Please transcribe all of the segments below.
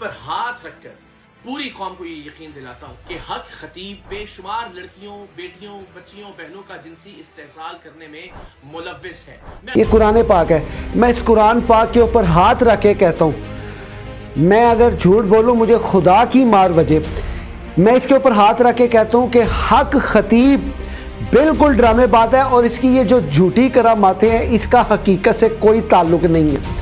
پر ہاتھ رکھ کر پوری قوم کو یہ یقین دلاتا ہوں کہ حق خطیب بے شمار لڑکیوں، بیٹیوں، بچیوں، بہنوں کا جنسی استحصال کرنے میں ملوث ہے۔ یہ قرآن پاک ہے، میں اس قرآن پاک کے اوپر ہاتھ رکھ کے کہتا ہوں، میں اگر جھوٹ بولوں مجھے خدا کی مار بجے، میں اس کے اوپر ہاتھ رکھ کے کہتا ہوں کہ حق خطیب بالکل ڈرامے باز ہے، اور اس کی یہ جو جھوٹی کراماتیں ہیں اس کا حقیقت سے کوئی تعلق نہیں ہے،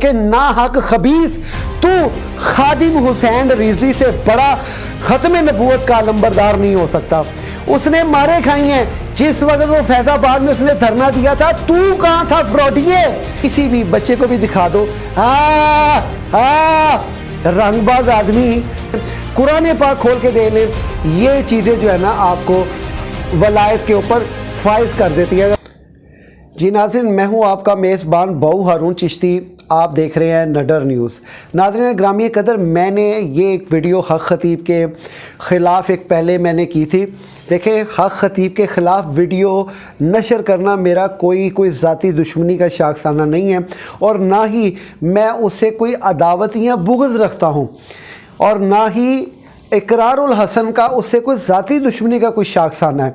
کہ نا حق خبیث تو خادم حسین رضوی سے بڑا ختم نبوت کا علمبردار نہیں ہو سکتا۔ اس نے مارے کھائی ہیں، جس وقت وہ فیض آباد میں اس نے دھرنا دیا تھا تو کہاں تھا فراڈیے؟ کسی بھی بچے کو بھی دکھا دو، رنگ باز آدمی قرآن پاک کھول کے دے لیں، یہ چیزیں جو ہے نا آپ کو ولایت کے اوپر فائز کر دیتی ہے۔ جی ناظرین، میں ہوں آپ کا میزبان بہو ہارون چشتی، آپ دیکھ رہے ہیں نڈر نیوز۔ ناظرین گرامی قدر، میں نے یہ ایک ویڈیو حق خطیب کے خلاف ایک پہلے میں نے کی تھی۔ دیکھیں، حق خطیب کے خلاف ویڈیو نشر کرنا میرا کوئی ذاتی دشمنی کا شاخسانہ نہیں ہے، اور نہ ہی میں اس سے کوئی عداوت یا بغض رکھتا ہوں، اور نہ ہی اقرار الحسن کا اس سے کوئی ذاتی دشمنی کا کوئی شاخسانہ ہے۔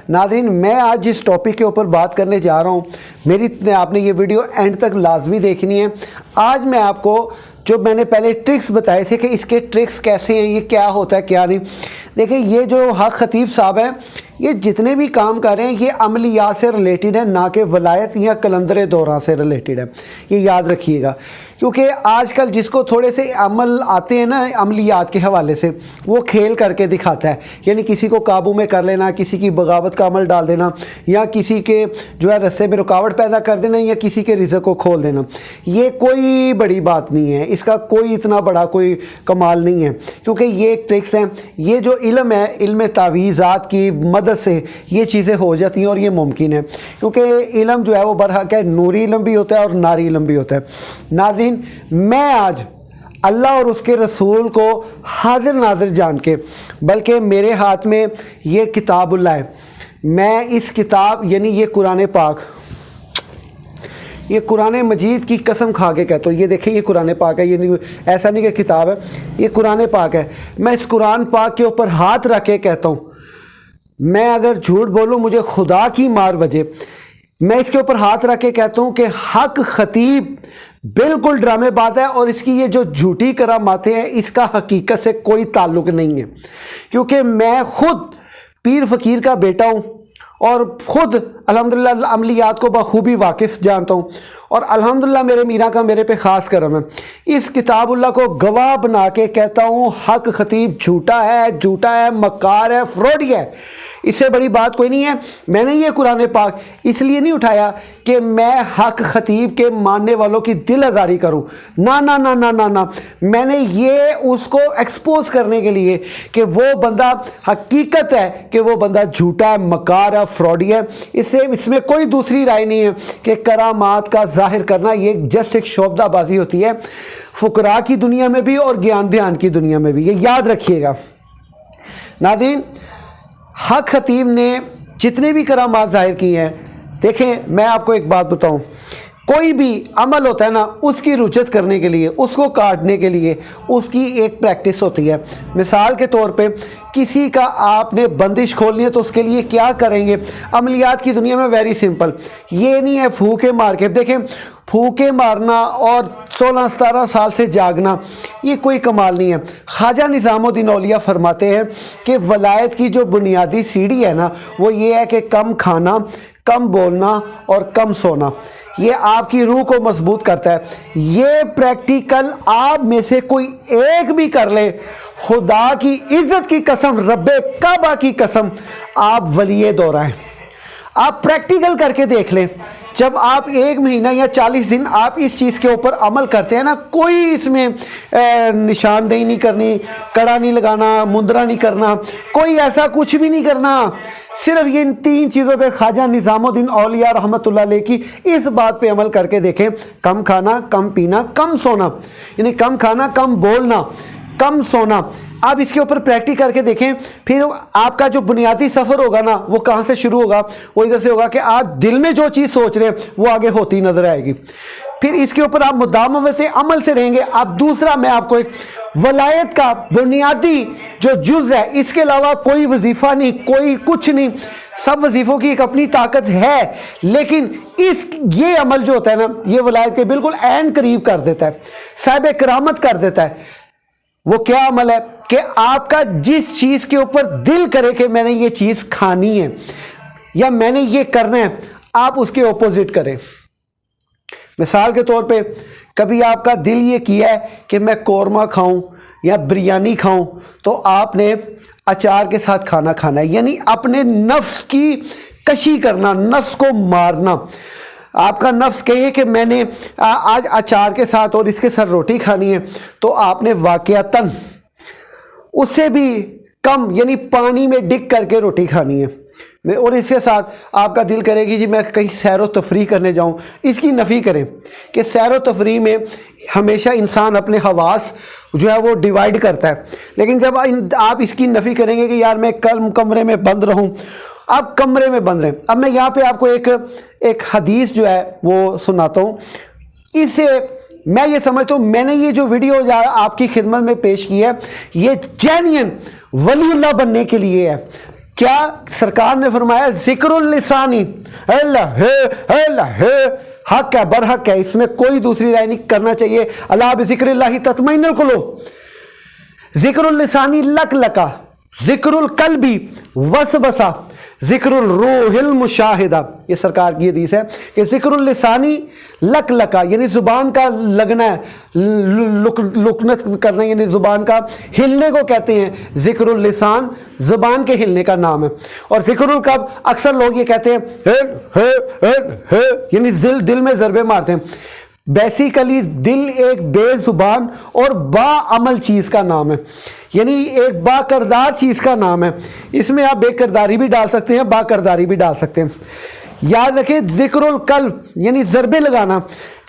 ناظرین، میں آج جس ٹاپک کے اوپر بات کرنے جا رہا ہوں، آپ نے یہ ویڈیو اینڈ تک لازمی دیکھنی ہے۔ آج میں آپ کو جو میں نے پہلے ٹرکس بتائے تھے کہ اس کے ٹرکس کیسے ہیں، یہ کیا ہوتا ہے کیا نہیں، دیکھیں یہ جو حق خطیب صاحب ہیں یہ جتنے بھی کام کر رہے ہیں یہ عملیات سے ریلیٹڈ ہے، نہ کہ ولایت یا کلندر دوران سے ریلیٹڈ ہے، یہ یاد رکھیے گا، کیونکہ آج کل جس کو تھوڑے سے عمل آتے ہیں نا عملیات کے حوالے سے، وہ کھیل کر کے دکھاتا ہے، یعنی کسی کو قابو میں کر لینا، کسی کی بغاوت کا عمل ڈال دینا، یا کسی کے جو ہے رستے میں رکاوٹ پیدا کر دینا، یا کسی کے رزق کو کھول دینا۔ یہ کوئی بڑی بات نہیں ہے، اس کا کوئی اتنا بڑا کوئی کمال نہیں ہے، کیونکہ یہ ایک ٹرکس ہیں، یہ جو علم ہے، علم تعویذات کی مدد سے یہ چیزیں ہو جاتی ہیں، اور یہ ممکن ہے، کیونکہ علم جو ہے وہ برحق ہے نوری علم بھی ہوتا ہے اور ناری علم بھی ہوتا ہے۔ ناظرین، میں آج اللہ اور اس کے رسول کو حاضر ناظر جان کے، بلکہ میرے ہاتھ میں یہ کتاب اللہ ہے، میں اس کتاب یعنی یہ قرآن پاک، یہ قرآن مجید کی قسم کھا کے کہتا ہوں، یہ دیکھیں یہ قرآن پاک ہے، یہ ایسا نہیں کہ کتاب ہے، یہ قرآن پاک ہے۔ میں اس قرآن پاک کے اوپر ہاتھ رکھ کے کہتا ہوں، میں اگر جھوٹ بولوں مجھے خدا کی مار بجے، میں اس کے اوپر ہاتھ رکھ کے کہتا ہوں کہ حق خطیب بالکل ڈرامے باز ہے، اور اس کی یہ جو جھوٹی کراماتیں ہیں اس کا حقیقت سے کوئی تعلق نہیں ہے، کیونکہ میں خود پیر فقیر کا بیٹا ہوں، اور خود الحمدللہ عملیات کو بخوبی واقف جانتا ہوں، اور الحمدللہ میرے میرا کا میرے پہ خاص کرم ہے۔ اس کتاب اللہ کو گواہ بنا کے کہتا ہوں حق خطیب جھوٹا ہے، مکار ہے، فراڈی ہے، اس سے بڑی بات کوئی نہیں ہے۔ میں نے یہ قرآن پاک اس لیے نہیں اٹھایا کہ میں حق خطیب کے ماننے والوں کی دل آزاری کروں، نہ، میں نے یہ اس کو ایکسپوز کرنے کے لیے کہ وہ بندہ حقیقت ہے کہ وہ بندہ جھوٹا ہے، مکار ہے، فراڈی ہے۔ اس میں کوئی دوسری رائے نہیں ہے کہ کرامات کا ظاہر کرنا یہ جسٹ ایک شعبدہ بازی ہوتی ہے، فقراء کی دنیا میں بھی اور گیان دھیان کی دنیا میں بھی، یہ یاد رکھیے گا۔ ناظرین، حق خطیب نے جتنے بھی کرامات ظاہر کی ہیں، دیکھیں میں آپ کو ایک بات بتاؤں، کوئی بھی عمل ہوتا ہے نا، اس کی رجت کرنے کے لیے، اس کو کاٹنے کے لیے اس کی ایک پریکٹس ہوتی ہے۔ مثال کے طور پہ کسی کا آپ نے بندش کھولنی ہے تو اس کے لیے کیا کریں گے؟ عملیات کی دنیا میں ویری سمپل، یہ نہیں ہے پھوکے مار کے، دیکھیں پھوکے مارنا اور 16-17 سال سے جاگنا یہ کوئی کمال نہیں ہے۔ خواجہ نظام الدین اولیاء فرماتے ہیں کہ ولایت کی جو بنیادی سیڑھی ہے نا، وہ یہ ہے کہ کم کھانا، کم بولنا اور کم سونا، یہ آپ کی روح کو مضبوط کرتا ہے۔ یہ پریکٹیکل آپ میں سے کوئی ایک بھی کر لے، خدا کی عزت کی قسم، رب کعبہ کی قسم، آپ ولی دورہ ہیں۔ آپ پریکٹیکل کر کے دیکھ لیں، جب آپ 1 مہینہ یا 40 دن آپ اس چیز کے اوپر عمل کرتے ہیں نا، کوئی اس میں نشاندہی نہیں کرنی، کڑا نہیں لگانا، مندرہ نہیں کرنا، کوئی ایسا کچھ بھی نہیں کرنا، صرف یہ ان 3 چیزوں پہ خواجہ نظام الدین اولیاء رحمۃ اللہ علیہ کی اس بات پہ عمل کر کے دیکھیں، کم کھانا، کم پینا، کم سونا، یعنی کم کھانا، کم بولنا، کم سونا۔ آپ اس کے اوپر پریکٹس کر کے دیکھیں، پھر آپ کا جو بنیادی سفر ہوگا نا، وہ کہاں سے شروع ہوگا؟ وہ ادھر سے ہوگا کہ آپ دل میں جو چیز سوچ رہے ہیں وہ آگے ہوتی نظر آئے گی۔ پھر اس کے اوپر آپ مداومت عمل سے رہیں گے. اب دوسرا میں آپ کو ایک ولایت کا بنیادی جو جز ہے، اس کے علاوہ کوئی وظیفہ نہیں، کوئی کچھ نہیں، سب وظیفوں کی ایک اپنی طاقت ہے، لیکن یہ عمل جو ہوتا ہے نا، یہ ولایت کے بالکل عین قریب کر دیتا ہے، صاحب کرامت کر دیتا ہے. وہ کیا عمل ہے کہ آپ کا جس چیز کے اوپر دل کرے کہ میں نے یہ چیز کھانی ہے یا میں نے یہ کرنا ہے، آپ اس کے اپوزٹ کریں. مثال کے طور پہ کبھی آپ کا دل یہ کیا ہے کہ میں قورمہ کھاؤں یا بریانی کھاؤں، تو آپ نے اچار کے ساتھ کھانا کھانا ہے، یعنی اپنے نفس کی کشی کرنا، نفس کو مارنا. آپ کا نفس کہے کہ میں نے آج اچار کے ساتھ اور اس کے ساتھ روٹی کھانی ہے، تو آپ نے واقعتاً اس سے بھی کم، یعنی پانی میں ڈگ کر کے روٹی کھانی ہے. اور اس کے ساتھ آپ کا دل کرے گی جی میں کہیں سیر و تفریح کرنے جاؤں. اس کی نفی کریں کہ سیر و تفریح میں ہمیشہ انسان اپنے حواس جو ہے وہ ڈیوائیڈ کرتا ہے، لیکن جب آپ اس کی نفی کریں گے کہ یار میں کل کمرے میں بند رہوں، آپ کمرے میں بند رہیں. اب میں یہاں پہ آپ کو ایک حدیث جو ہے وہ سناتا ہوں. اس سے میں یہ سمجھتا ہوں میں نے یہ جو ویڈیو آپ کی خدمت میں پیش کی ہے، یہ جینین ولی اللہ بننے کے لیے ہے. کیا سرکار نے فرمایا ذکر اللسانی، اللہ ہے اللہ ہے، حق ہے برحق ہے، اس میں کوئی دوسری رائے نہیں کرنا چاہیے. اللہ بذکر اللہ تطمئن القلوب. ذکر اللسانی لک لکا، ذکر القلبی وسوسہ، ذکر الروح المشاہدہ. یہ سرکار کی حدیث ہے کہ ذکر اللسانی لک لکا، یعنی زبان کا لگنا ہے، لکنت کرنا، یعنی زبان کا ہلنے کو کہتے ہیں. ذکر اللسان زبان کے ہلنے کا نام ہے. اور ذکر القلب اکثر لوگ یہ کہتے ہیں یعنی دل میں ضربے مارتے ہیں. بیسیکلی دل ایک بے زبان اور با عمل چیز کا نام ہے، یعنی ایک با کردار چیز کا نام ہے. اس میں آپ بے کرداری بھی ڈال سکتے ہیں، با کرداری بھی ڈال سکتے ہیں. یاد رکھیں ذکر القلب یعنی ضربے لگانا.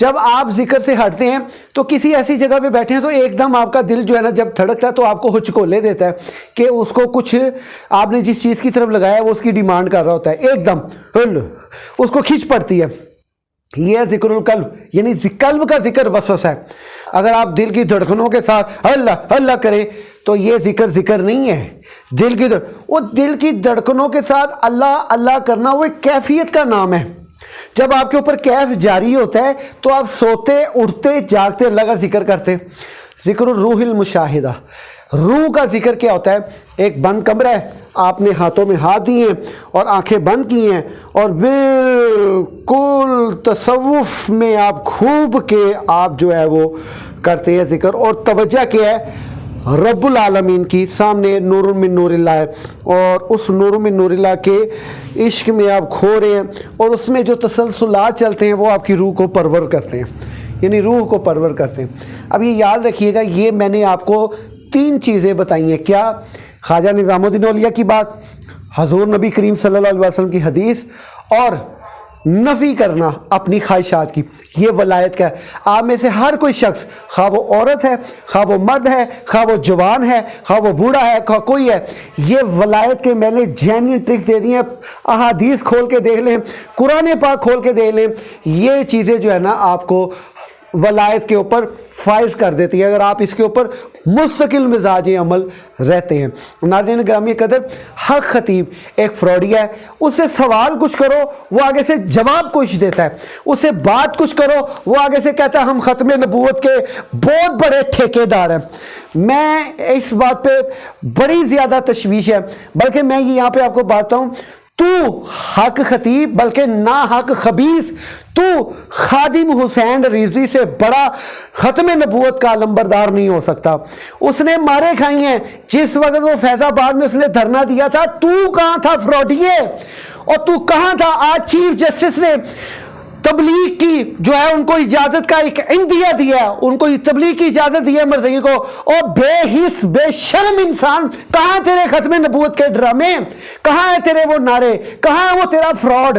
جب آپ ذکر سے ہٹتے ہیں تو کسی ایسی جگہ پہ بیٹھے ہیں تو ایک دم آپ کا دل جو ہے نا جب دھڑکتا ہے تو آپ کو ہچکولے دیتا ہے کہ اس کو کچھ آپ نے جس چیز کی طرف لگایا ہے وہ اس کی ڈیمانڈ کر رہا ہوتا ہے، ایک دم اس کو کھینچ پڑتی ہے. یہ ذکر القلب، یعنی قلب کا ذکر وسوسہ ہے. اگر آپ دل کی دھڑکنوں کے ساتھ اللہ اللہ کریں تو یہ ذکر نہیں ہے. دل کی دھڑکنوں کے ساتھ اللہ اللہ کرنا وہ ایک کیفیت کا نام ہے. جب آپ کے اوپر کیف جاری ہوتا ہے تو آپ سوتے اٹھتے جاگتے اللہ کا ذکر کرتے. ذکر الروح المشاہدہ، روح کا ذکر کیا ہوتا ہے؟ ایک بند کمرہ ہے، آپ نے ہاتھوں میں ہاتھ دیے ہیں اور آنکھیں بند کی ہیں اور بالکل تصوف میں آپ خوب کے آپ جو ہے وہ کرتے ہیں ذکر، اور توجہ کیا ہے؟ رب العالمین کی. سامنے نور من نور اللہ ہے اور اس نور من نور اللہ کے عشق میں آپ کھو رہے ہیں اور اس میں جو تسلسلات چلتے ہیں وہ آپ کی روح کو پرور کرتے ہیں، یعنی روح کو پرور کرتے ہیں. اب یہ یاد رکھیے گا، یہ میں نے آپ کو 3 چیزیں بتائی ہیں. کیا؟ خواجہ نظام الدین اولیاء کی بات، حضور نبی کریم صلی اللہ علیہ وسلم کی حدیث، اور نفی کرنا اپنی خواہشات کی. یہ ولایت کا ہے. آپ میں سے ہر کوئی شخص، خواہ وہ عورت ہے، خواہ وہ مرد ہے، خواہ وہ جوان ہے، خواہ وہ بوڑھا ہے، خواہ کوئی ہے، یہ ولایت کے میں نے جینوین ٹرکس دے دی ہیں. احادیث کھول کے دیکھ لیں، قرآن پاک کھول کے دیکھ لیں، یہ چیزیں جو ہے نا آپ کو ولایت کے اوپر فائز کر دیتی ہے اگر آپ اس کے اوپر مستقل مزاج عمل رہتے ہیں. ناظرین گرامی قدر، حق خطیب ایک فراڈیا ہے. اس سے سوال کچھ کرو وہ آگے سے جواب کچھ دیتا ہے، اس سے بات کچھ کرو وہ آگے سے کہتا ہے ہم ختم نبوت کے بہت بڑے ٹھیکیدار ہیں. میں اس بات پہ بڑی زیادہ تشویش ہے، بلکہ میں یہاں پہ آپ کو بتاؤں، تو حق خطیب بلکہ نا حق خبیث، تو خادم حسین رضوی سے بڑا ختم نبوت کا علمبردار نہیں ہو سکتا. اس نے مارے کھائی ہیں. جس وقت وہ فیض آباد میں اس نے دھرنا دیا تھا، تو کہاں تھا فراڈیے؟ اور تو کہاں تھا؟ آج چیف جسٹس نے تبلیغ کی جو ہے ان کو اجازت کا ایک عندیہ دیا، ان کو تبلیغ کی اجازت دی ہے مرزگی کو. اور بے حس بے شرم انسان، کہاں تیرے ختم نبوت کے ڈرامے؟ کہاں ہے تیرے وہ نعرے؟ کہاں ہے وہ تیرا فراڈ؟